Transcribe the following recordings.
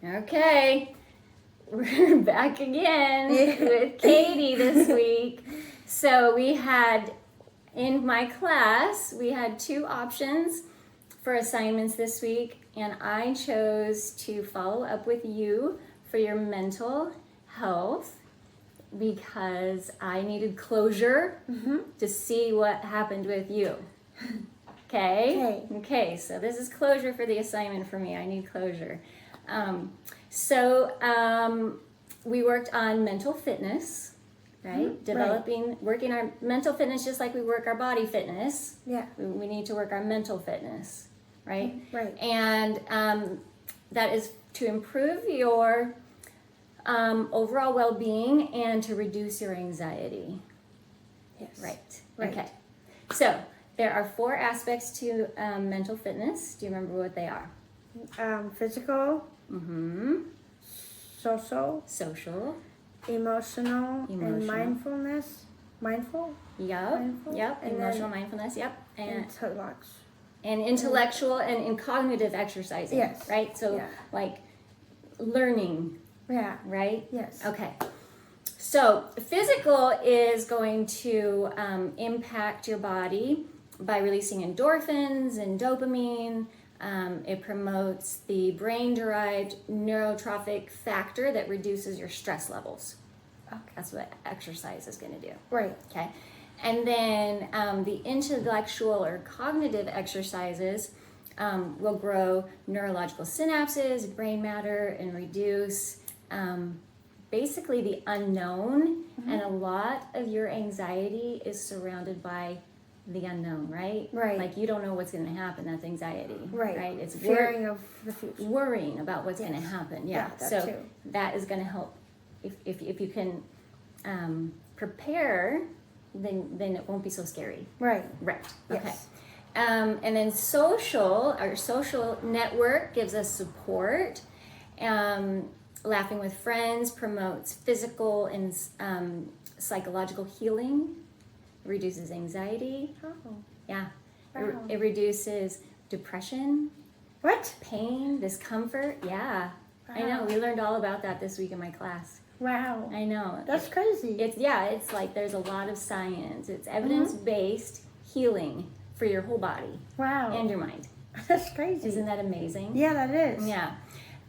Okay, we're back again with Katie this week. So we had, in my class, we had 2 options for assignments this week, and I chose to follow up with you for your mental health because I needed closure to see what happened with you. Okay? Okay, so this is closure for the assignment for me. I need closure. We worked on mental fitness, right? Working our mental fitness just like we work our body fitness. Yeah. We need to work our mental fitness, right? Right. And that is to improve your overall well-being and to reduce your anxiety. Yes. Right. Right. Okay. So there are 4 aspects to mental fitness. Do you remember what they are? Physical, social, emotional, and mindfulness. Mindful? Yep. And Emotional mindfulness. Yep. And intellectual and cognitive exercising. Yes. Right. So like learning. Yeah. Right. Yes. Okay. So physical is going to impact your body by releasing endorphins and dopamine. It promotes the brain-derived neurotrophic factor that reduces your stress levels. Okay. That's what exercise is going to do. Right. Okay. And then the intellectual or cognitive exercises will grow neurological synapses, brain matter, and reduce basically the unknown. And a lot of your anxiety is surrounded by the unknown, right? Right. Like you don't know what's going to happen. That's anxiety. Right. Right. It's fearing of the future. Worrying about what's going to happen. Yeah. That so too. that is going to help. If you can prepare, then it won't be so scary. Right. Right. Yes. Okay. And then our social network gives us support. Laughing with friends promotes physical and psychological healing, reduces anxiety. Oh. Yeah. Wow. It reduces depression, What? pain, discomfort. Yeah. Wow. I know. We learned all about that this week in my class. Wow. I know. That's crazy. It's like there's a lot of science. It's evidence-based healing for your whole body Wow. and your mind. That's crazy. Isn't that amazing? Yeah, that is. Yeah.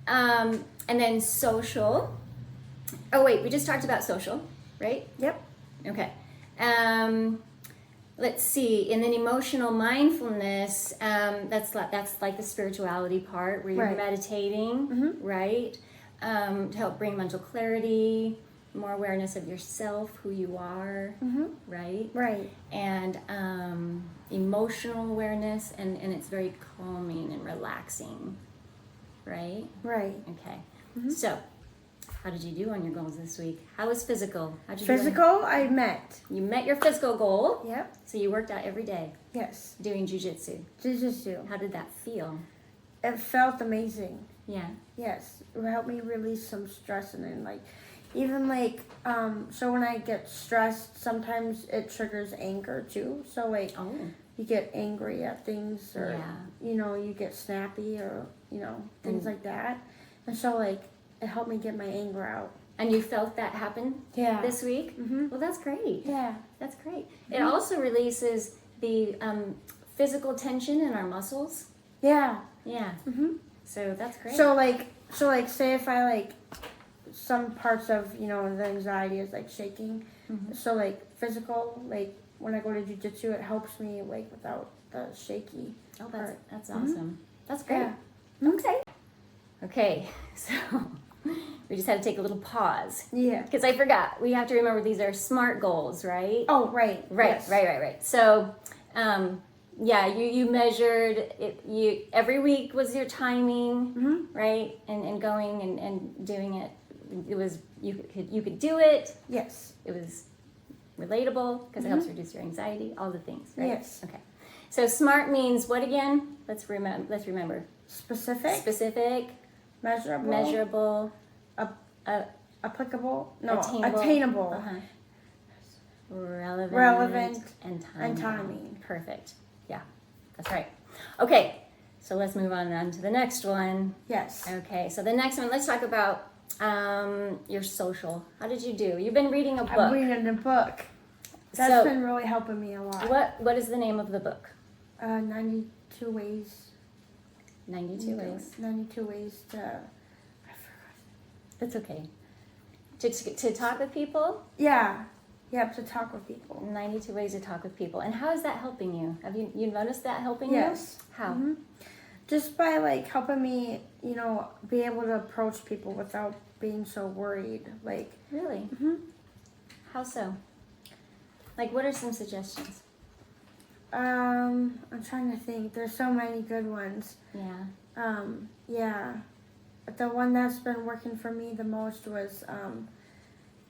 And then social. Oh wait, we just talked about social, right? Yep. Okay. Let's see. And then emotional mindfulness. That's like the spirituality part where you're Right. meditating, right? To help bring mental clarity, more awareness of yourself, who you are, right? Right. And emotional awareness, and it's very calming and relaxing, right? Right. Okay. So, how did you do on your goals this week? How was physical? How'd you Physical, I met. do? You met your physical goal. Yep. So you worked out every day Yes. doing jujitsu. Jiu-jitsu. How did that feel? It felt amazing. Yeah. Yes. It helped me release some stress and then so when I get stressed, sometimes it triggers anger too. So Oh. you get angry at things or you get snappy or things like that. And so it helped me get my anger out. And you felt that happen this week? Mhm. Well, that's great. Yeah. That's great. It also releases the physical tension in our muscles. Yeah. Yeah. Mhm. So that's great. So say if I some parts of the anxiety is shaking. So physical when I go to jiu-jitsu it helps me without the shaky. Oh, part. that's awesome. That's great. Yeah. Okay. Okay. So we just had to take a little pause Yeah. because I forgot. We have to remember these are SMART goals, right? Oh, right. Right. Yes. Right. So, you measured it. You every week was your timing, right? And going and doing it. It was you could do it. Yes. It was relatable because it helps reduce your anxiety. All the things, right? Yes. Okay. So SMART means what again? Let's remember. Specific. Measurable. Applicable. No. Attainable. Attainable. Relevant. And timing. timing. Perfect. Yeah, that's right. Okay, So let's move on to the next one. Yes. Okay, so the next one, let's talk about your social. How did you do? You've been reading a book. I'm reading a book. That's So- been really helping me a lot. What is the name of the book? 92 ways. 92 Ways. 92 ways to. I forgot. That's okay. To talk with people? Yeah. Yep, to talk with people. 92 Ways to Talk with People. And how is that helping you? Have you noticed that helping Yes. you? How? Mhm. Just by like helping me, be able to approach people without being so worried. Like, Really? Mhm. How so? Like, what are some suggestions? I'm trying to think. There's so many good ones. Yeah. Yeah. But the one that's been working for me the most was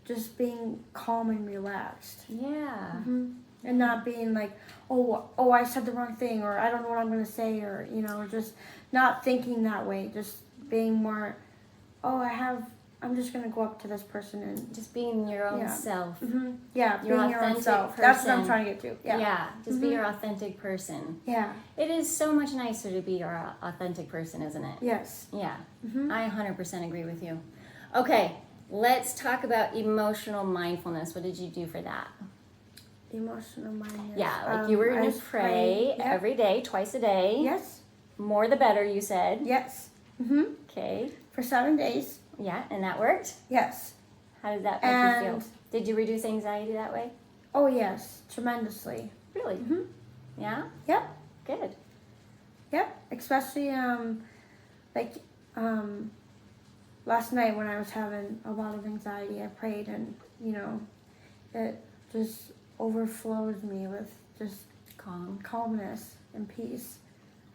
just being calm and relaxed. Yeah. And not being like, oh, I said the wrong thing, or I don't know what I'm going to say, or, just not thinking that way. Just being more, I'm just going to go up to this person and, Just being your own Yeah. self. yeah, Your being your own authentic self. That's what I'm person. trying to get to. Yeah. Just be your authentic person. Yeah. It is so much nicer to be your authentic person, isn't it? Yes. Yeah. Mhm. I 100% agree with you. Okay, let's talk about emotional mindfulness. What did you do for that? Emotional mindedness. Yeah, like you were going to pray Yep. every day, twice a day. Yes. More the better, you said. Yes. Okay. For 7 days. Yeah, and that worked? Yes. How did that make you And- feel? Did you reduce anxiety that way? Oh, yes. Tremendously. Really? Mhm. Yeah? Yep. Good. Yep. Especially, last night when I was having a lot of anxiety, I prayed and, it just overflows me with just Calm. calmness and peace.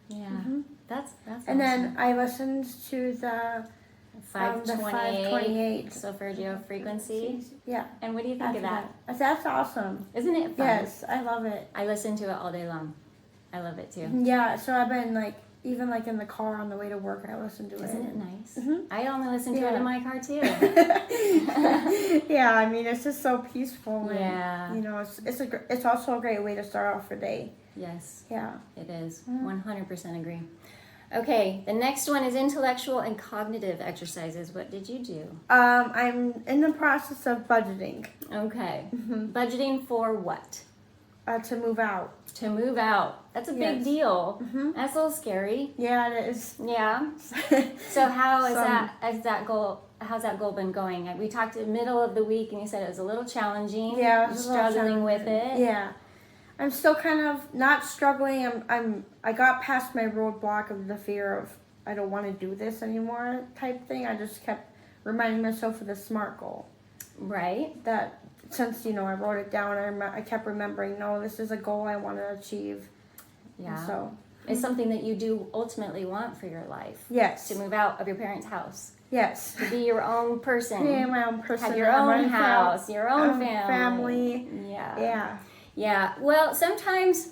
Yeah. Mhm. That's And awesome. then I listened to the 528 Solfeggio frequency. Yeah. And what do you think of that? That's awesome. Isn't it fun? Yes, I love it. I listen to it all day long. I love it too. Yeah, so I've been even in the car on the way to work, I listen to Isn't it. it nice? Mhm. I only listen to it Yeah. in my car too. Yeah, I mean it's just so peaceful. And, Yeah. it's also a great way to start off the day. Yes, Yeah. it is. Mhm. 100% agree. Okay, the next one is intellectual and cognitive exercises. What did you do? I'm in the process of budgeting Okay. Mm-hmm. Budgeting for what? to move out. To move out. That's a big Yes. deal. Mhm. That's a little scary. Yeah, it is. Yeah. So how is Some- that goal? How's that goal been going? We talked in the middle of the week, and you said it was a little challenging. Yeah, it You're was a little struggling with challenging. it. Yeah, I'm still kind of not struggling. I got past my roadblock of the fear of I don't want to do this anymore type thing. I just kept reminding myself of the SMART goal. Right. That since I wrote it down, I kept remembering. No, this is a goal I want to achieve. Yeah. And so It's something that you do ultimately want for your life. yes, To move out of your parents' house. yes. To be your own person. Being my own person. Have your own house, your own family. Yeah. Yeah. Yeah. Well, sometimes,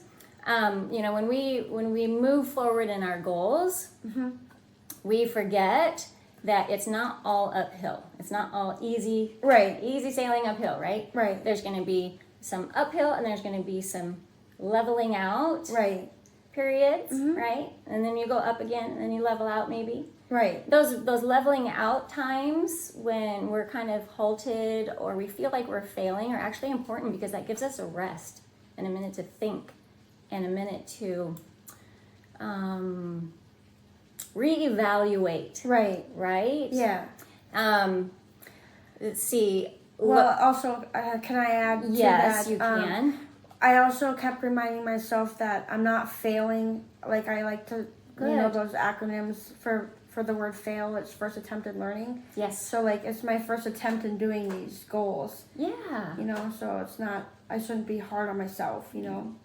when we move forward in our goals, Mhm. we forget that it's not all uphill. It's not all easy Right. sailing uphill, right? Right. There's going to be some uphill and there's going to be some leveling out Right. periods, Mhm. right? And then you go up again and then you level out maybe. Right. Those leveling out times when we're kind of halted or we feel like we're failing are actually important because that gives us a rest and a minute to think and a minute to reevaluate, Right. right? Yeah. Let's see. Well, also, can I add to Yes, that? you can. I also kept reminding myself that I'm not failing. Like I like to, Good. those acronyms for the word fail. It's first attempt in learning. Yes. So it's my first attempt in doing these goals. Yeah. So it's not. I shouldn't be hard on myself.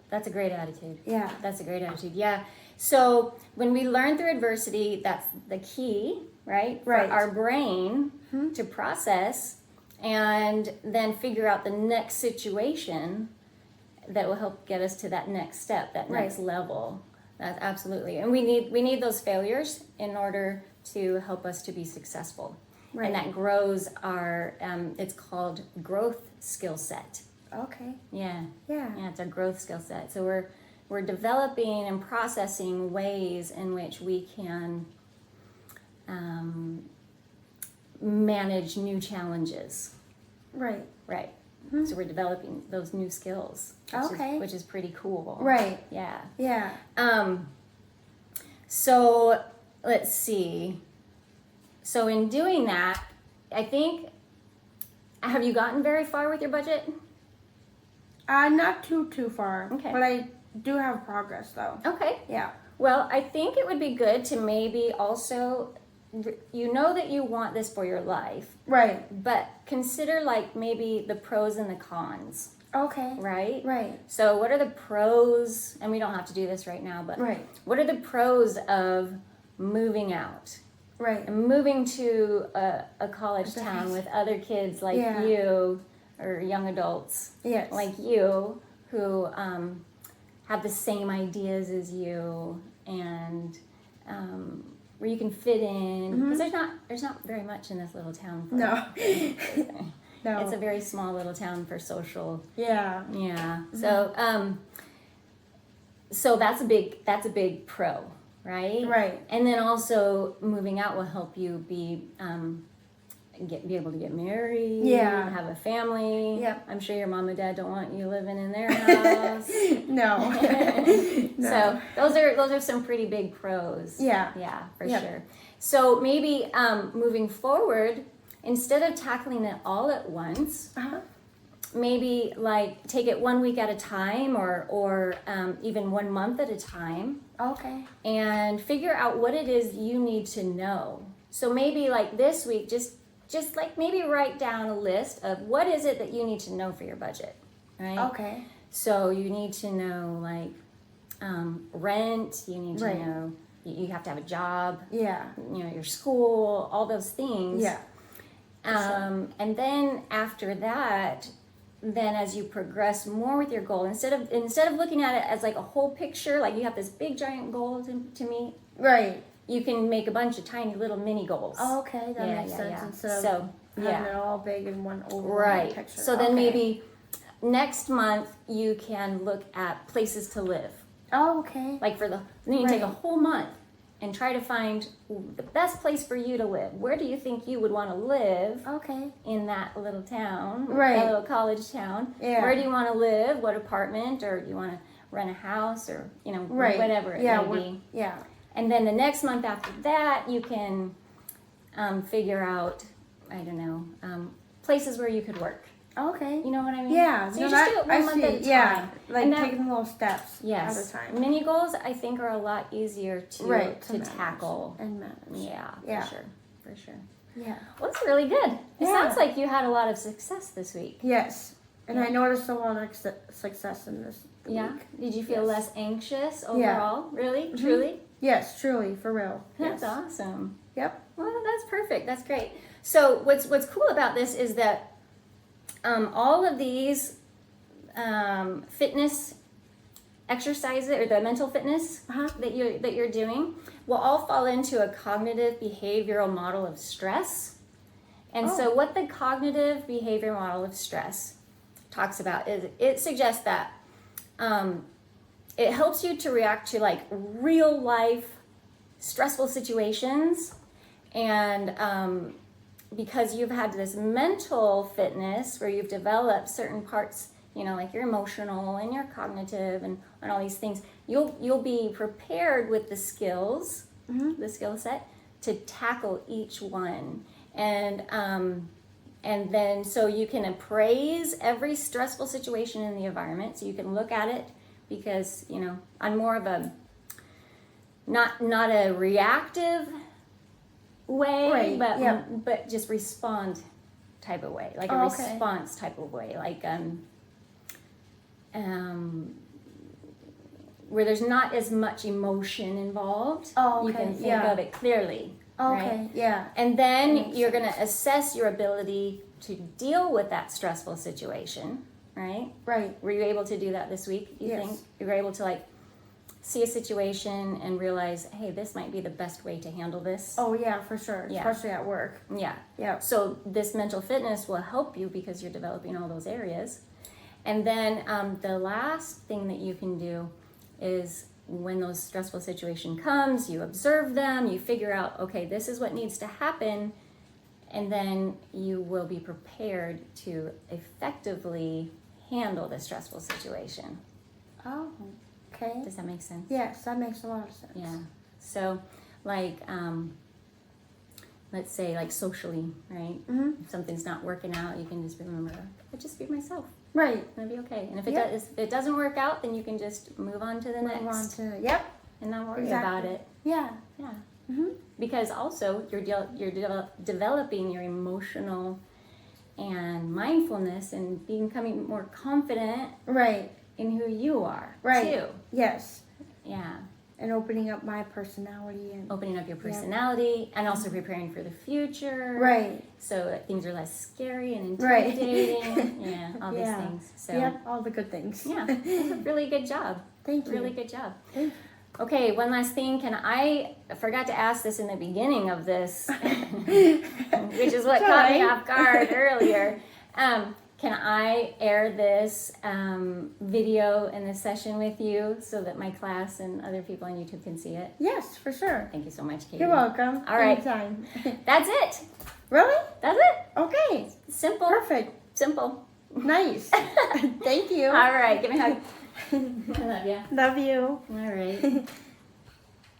That's a great attitude. Yeah. That's a great attitude. Yeah. So when we learn through adversity, that's the key, right? Right. For our brain Mhm. to process and then figure out the next situation that will help get us to that next step, that next level. That's absolutely. And we need those failures in order to help us to be successful. Right. And that grows our it's called growth skill set. Okay. Yeah. Yeah. Yeah, it's a growth skill set. So we're we're developing and processing ways in which we can manage new challenges. Right. Right. Mhm. So we're developing those new skills, Okay. which is pretty cool. Right. Yeah. Yeah. So let's see. So in doing that, I think, have you gotten very far with your budget? Not too far. Okay. But I do have progress though. Okay. Yeah. Well, I think it would be good to maybe also, you know that you want this for your life, Right. but consider like maybe the pros and the cons, Okay. right? Right. So what are the pros, and we don't have to do this right now, but Right. what are the pros of moving out? Right. And moving to a college That's town nice. with other kids like Yeah. you, or young adults Yes. like you, who have the same ideas as you, and where you can fit in, because there's not very much in this little town. For No. No. It's a very small little town for social. Yeah. Yeah. So that's a big pro, right? Right. And then also moving out will help you be able to get married. Yeah. Have a family. Yep. I'm sure your mom and dad don't want you living in their house. No. No. So those are some pretty big pros. Yeah. Yeah, for Yep. sure. So maybe moving forward, instead of tackling it all at once, Uh-huh. maybe like take it 1 week at a time, or even 1 month at a time, Okay. and figure out what it is you need to know. So maybe like this week, just like maybe write down a list of what is it that you need to know for your budget, right? Okay. So you need to know like rent, you need to Right. know you have to have a job, Yeah. your school, all those things. Yeah. And then after that, then as you progress more with your goal, instead of looking at it as like a whole picture, like you have this big giant goal to meet, Right. you can make a bunch of tiny little mini goals. Oh, okay. That Yeah, makes yeah, sense. yeah. Instead of So, having yeah. it all big in one overall Right. picture. So then Okay. maybe next month you can look at places to live. Oh, okay. Like then you can take a Right. whole month and try to find the best place for you to live. Where do you think you would want to live Okay. in that little town, Right. that little college town? Yeah. Where do you want to live? What apartment? Or do you want to rent a house, or Right. whatever it Yeah. may be? Yeah. And then the next month after that, you can figure out, I don't know, places where you could work. Okay. You know what I mean? Yeah. So no, you just that, do it I one month see. at a time. Yeah. Like And that- taking little steps Yes. at a time. Mini goals, I think, are a lot easier to Right. to manage tackle. and manage. Yeah, Yeah. for sure. Yeah. Well, that's really good. It Yeah. sounds like you had a lot of success this week. Yes. And I Yeah. noticed a lot of success in this Yeah. week. Did you feel Yes. less anxious Yeah. overall? Really? Mhm. Truly? Yes, truly, for real. That's Yes. awesome. Yep. Well, that's perfect. That's great. So what's cool about this is that all of these fitness exercises, or the mental fitness Uh-huh. that you're doing, will all fall into a cognitive behavioral model of stress. And so what the cognitive behavior model of stress talks about is, it suggests that it helps you to react to like real life stressful situations, and because you've had this mental fitness where you've developed certain parts, like your emotional and your cognitive and all these things, you'll be prepared with the skills, the skill set to tackle each one. And then so you can appraise every stressful situation in the environment, so you can look at it, because on more of a not a reactive way, Right, but yeah. but just respond type of way, like a Oh, okay. response type of way, like where there's not as much emotion involved. Oh, You okay, can think yeah. of it clearly. Okay. Right? Yeah. And That then makes you're going to assess your ability to deal with that stressful situation, right? Right. Were you able to do that this week? You Yes. think you were able to like see a situation and realize, hey, this might be the best way to handle this? Oh yeah, for sure. Yeah. Especially at work. Yeah. Yeah. So this mental fitness will help you because you're developing all those areas. And then the last thing that you can do is when those stressful situation comes, you observe them, you figure out, okay, this is what needs to happen, and then you will be prepared to effectively handle the stressful situation. Oh, okay. Does that make sense? Yes, that makes a lot of sense. Yeah. So, like, let's say, like, socially, right? Mm-hmm. If something's not working out, you can just remember, I just be myself. Right. It'll be okay. And if Yep. it doesn't work out, then you can just move on to the Move on next to, yep. and not worry Exactly. about it. Yeah. Yeah. Mm-hmm. Because also you're developing your emotional and mindfulness and becoming more confident Right. in who you are, Right. too. Yes. Yeah. And opening up my personality and Opening up your personality and also preparing for the future. right. So that things are less scary and Right. intimidating. Yeah, all these Yeah. things. So Yep, all the good things. yeah, that's a really good job. Thank you. Really good job. Thank Okay, one last thing. I forgot to ask this in the beginning of this, which is what caught me Sorry. off guard earlier. Can I air this video in this session with you so that my class and other people on YouTube can see it? Yes, for sure. Thank you so much, Katie. You're welcome. All right. Anytime. That's it. Really? That's it. Okay. Simple. Perfect. Simple. Nice. Thank you. All right. Give me a hug. I love you. Love you. All right.